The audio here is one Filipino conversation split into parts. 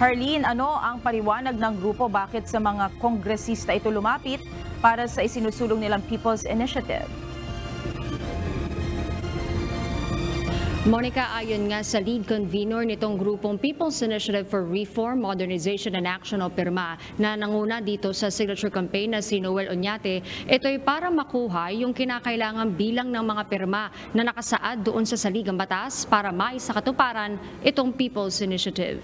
Harleen, ano ang paliwanag ng grupo bakit sa mga kongresista ito lumapit para sa isinusulong nilang People's Initiative? Monica, ayon nga sa lead convener nitong grupong People's Initiative for Reform, Modernization and Action o PIRMA na nanguna dito sa signature campaign na si Noel Oñate, ito'y para makuha yung kinakailangang bilang ng mga pirma na nakasaad doon sa saligang batas para maisakatuparan itong People's Initiative.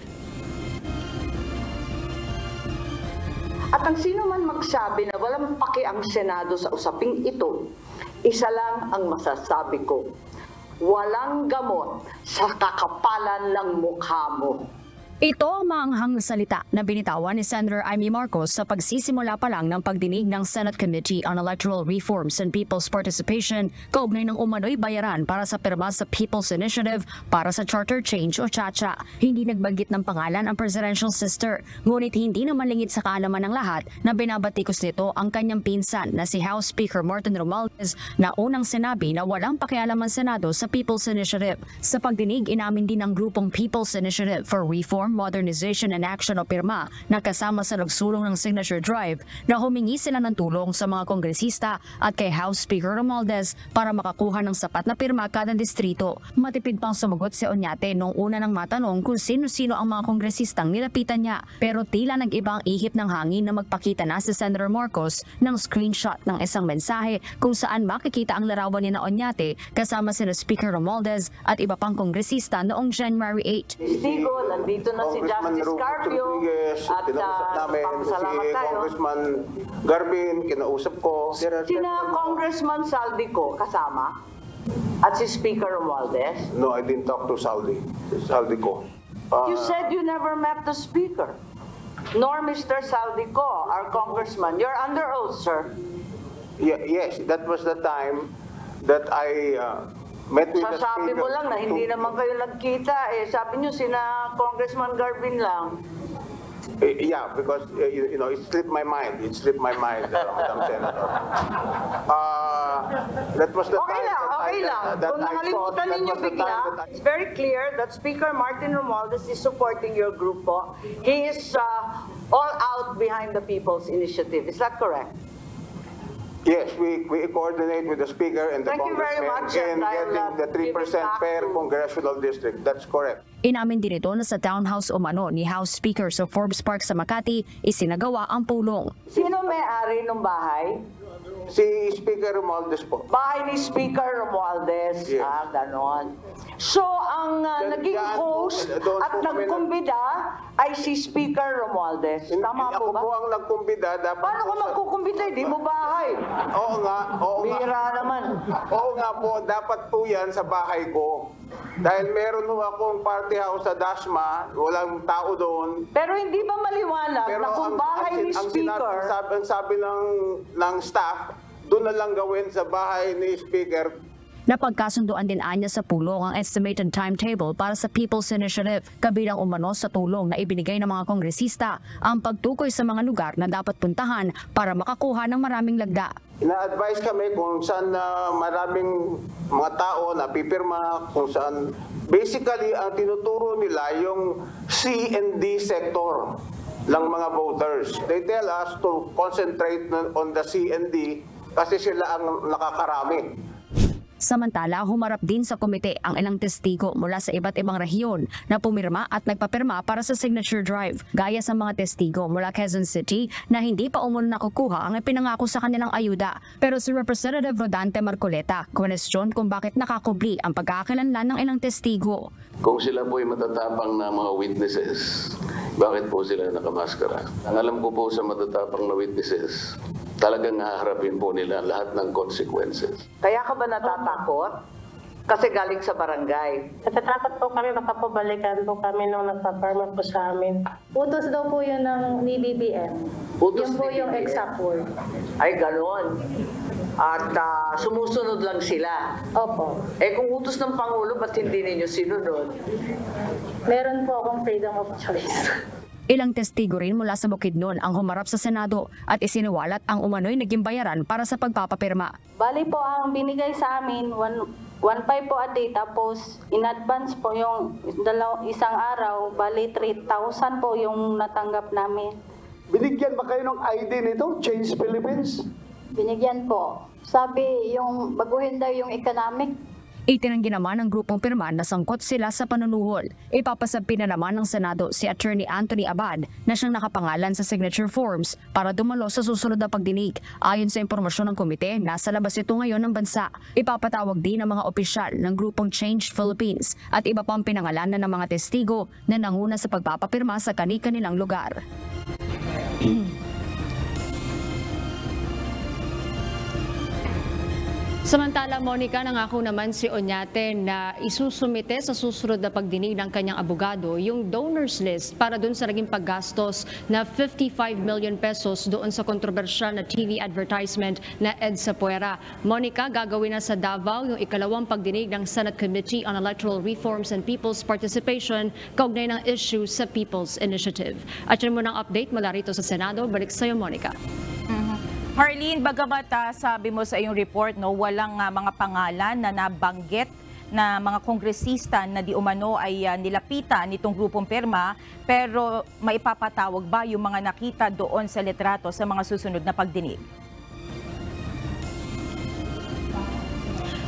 At ang sino man magsabi na walang paki ang Senado sa usaping ito, isa lang ang masasabi ko. Walang gamot sa kakapalan ng mukha mo. Ito ang maanghang salita na binitawan ni Senator Amy Marcos sa pagsisimula pa lang ng pagdinig ng Senate Committee on Electoral Reforms and People's Participation kaugnay ng umano'y bayaran para sa pirma sa People's Initiative para sa Charter Change o CHACHA. Hindi nagbanggit ng pangalan ang presidential sister, ngunit hindi naman lingid sa kaalaman ng lahat na binabatikos nito ang kanyang pinsan na si House Speaker Martin Romualdez na unang sinabi na walang pakialam ang Senado sa People's Initiative. Sa pagdinig, inamin din ng grupong People's Initiative for Reform, Modernization and Action o PIRMA na kasama sa nagsulong ng signature drive na humingi sila ng tulong sa mga kongresista at kay House Speaker Romualdez para makakuha ng sapat na pirma kada distrito. Matipid pang sumagot si Oñate noong una nang matanong kung sino-sino ang mga kongresistang nilapitan niya, pero tila nag-iba ang ihip ng hangin na magpakita na si Senator Marcos ng screenshot ng isang mensahe kung saan makikita ang larawan ni na Oñate kasama sina Speaker Romualdez at iba pang kongresista noong January 8. Testigo, nandito na si Justice Carpio at papasalamat tayo. Congressman Garbin, kinausap ko. Sina Congressman Saldico kasama? At si Speaker Romualdez? No, I didn't talk to Saldico. You said you never met the Speaker, nor Mr. Saldico, our congressman. You're under oath, sir. Yes, that was the time that I met with the Sasabi Speaker. mo lang na hindi naman kayo nagkita. Sabi nyo, sina Congressman Garbin lang. Yeah, because you know, it slipped my mind. Madam Senator. That was the Okay lang. Kung nakalimutan ninyo bigla, it's very clear that Speaker Martin Romualdez is supporting your group po. He is all out behind the People's Initiative. Is that correct? Yes, we coordinate with the Speaker and the Thank you very much, Congressman in and getting the 3% per congressional district. That's correct. Inamin din ito na sa townhouse umano ni House Speaker sa Forbes Park sa Makati, isinagawa ang pulong. Sino may-ari ng bahay? Si Speaker Romualdez po. Bahay ni Speaker Romualdez. Yes. Ganon. So, ang naging host doon at po kami nagkumbida ay si Speaker Romualdez. Tama po Ako ba? po ang nagkumbida. Paano ka magkukumbida? Hindi mo bahay. Oo nga. Bira naman. Oo nga po, dapat po yan sa bahay ko. Dahil meron ho akong party house sa Dasma, walang tao doon. Pero hindi ba maliwanag na kung bahay ni Speaker... Ang sabi ng staff, doon na lang gawin sa bahay ni Speaker. Napagkasunduan din anya sa pulong ang estimated timetable para sa People's Initiative, kabilang umano sa tulong na ibinigay ng mga kongresista ang pagtukoy sa mga lugar na dapat puntahan para makakuha ng maraming lagda. Ina-advise kami kung saan maraming mga tao na pipirma, kung saan basically ang tinuturo nila yung C and D sector ng mga voters. They tell us to concentrate on the C and D kasi sila ang nakakarami. Samantala, humarap din sa komite ang ilang testigo mula sa iba't ibang rehiyon na pumirma at nagpapirma para sa signature drive, gaya sa mga testigo mula Quezon City na hindi pa umuno nakukuha ang ipinangako sa kanilang ayuda. Pero si Representative Rodante Marcoleta, kwestiyon kung bakit nakakubli ang pagkakakilanlan ng ilang testigo. Kung sila po ay matatapang na mga witnesses, bakit po sila nakamaskara? Ang alam ko po sa matatapang na witnesses, talagang haharapin po nila lahat ng consequences. Kaya ka ba natatakot? Kasi galing sa barangay. Natatakot po kami, baka po balikan po kami nung nagpa-permit po sa amin. Utos daw po yun ni BBM. Yun po yung exact word. Ay, gano'n. At sumusunod lang sila. Opo. Kung utos ng Pangulo, ba't hindi ninyo sinunod? Meron po akong freedom of choice. Ilang testigo rin mula sa Bukidnon ang humarap sa Senado at isiniwalat ang umano'y naging bayaran para sa pagpapapirma. Bali po ang binigay sa amin, 1.5 po a day, tapos in advance po yung isang araw, bali 3,000 po yung natanggap namin. Binigyan ba kayo ng ID nito, Change Philippines? Binigyan po. Sabi yung baguhin daw yung economic. Itinanggi naman ng grupong pirma na sangkot sila sa panunuhol. Ipapasabpi na naman ng Senado si Attorney Anthony Abad na siyang nakapangalan sa signature forms para dumalo sa susunod na pagdinig. Ayon sa impormasyon ng komite, nasa labas ito ngayon ng bansa. Ipapatawag din ng mga opisyal ng grupong Change Philippines at iba pang pinangalanan ng mga testigo na nanguna sa pagpapapirma sa kani-kanilang lugar. Samantala, Monica, nangako naman si Oñate na isusumite sa susunod na pagdinig ng kanyang abogado yung donors list para dun sa naging paggastos na 55 million pesos doon sa kontrobersyal na TV advertisement na EDSA Puera. Monica, gagawin na sa Davao yung ikalawang pagdinig ng Senate Committee on Electoral Reforms and People's Participation kaugnay ng issue sa People's Initiative. At yun mo ng update mula rito sa Senado. Balik sa'yo, Monica. Harleen, bagamat sabi mo sa iyong report, no, walang mga pangalan na nabanggit na mga kongresista na di umano ay nilapitan nitong grupong pirma, pero maipapatawag ba yung mga nakita doon sa litrato sa mga susunod na pagdinig?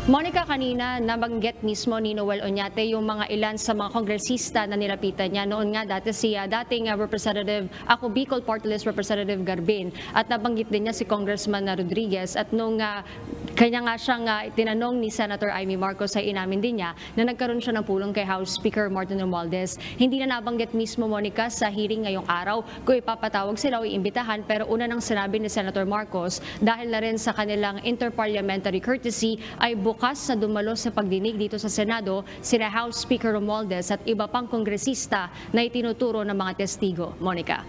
Monica, kanina nabanggit mismo ni Noel Oñate yung mga ilan sa mga kongresista na nilapitan niya. Noon nga dati si dating Representative, ako Bicol Party List Representative Garbin, at nabanggit din niya si Congressman Rodriguez, at nung kanya nga siyang tinanong ni Senator Amy Marcos ay inamin din niya na nagkaroon siya ng pulong kay House Speaker Martin Romualdez. Hindi na nabanggit mismo, Monica, sa hearing ngayong araw kung ipapatawag sila o iimbitahan, pero una nang sinabi ni Senator Marcos dahil na rin sa kanilang interparliamentary courtesy ay bukas sa dumalo sa pagdinig dito sa Senado sina House Speaker Romualdez at iba pang kongresista na itinuturo ng mga testigo. Monica.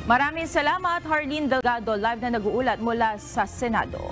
Maraming salamat, Harleen Delgado, live na nag-uulat mula sa Senado.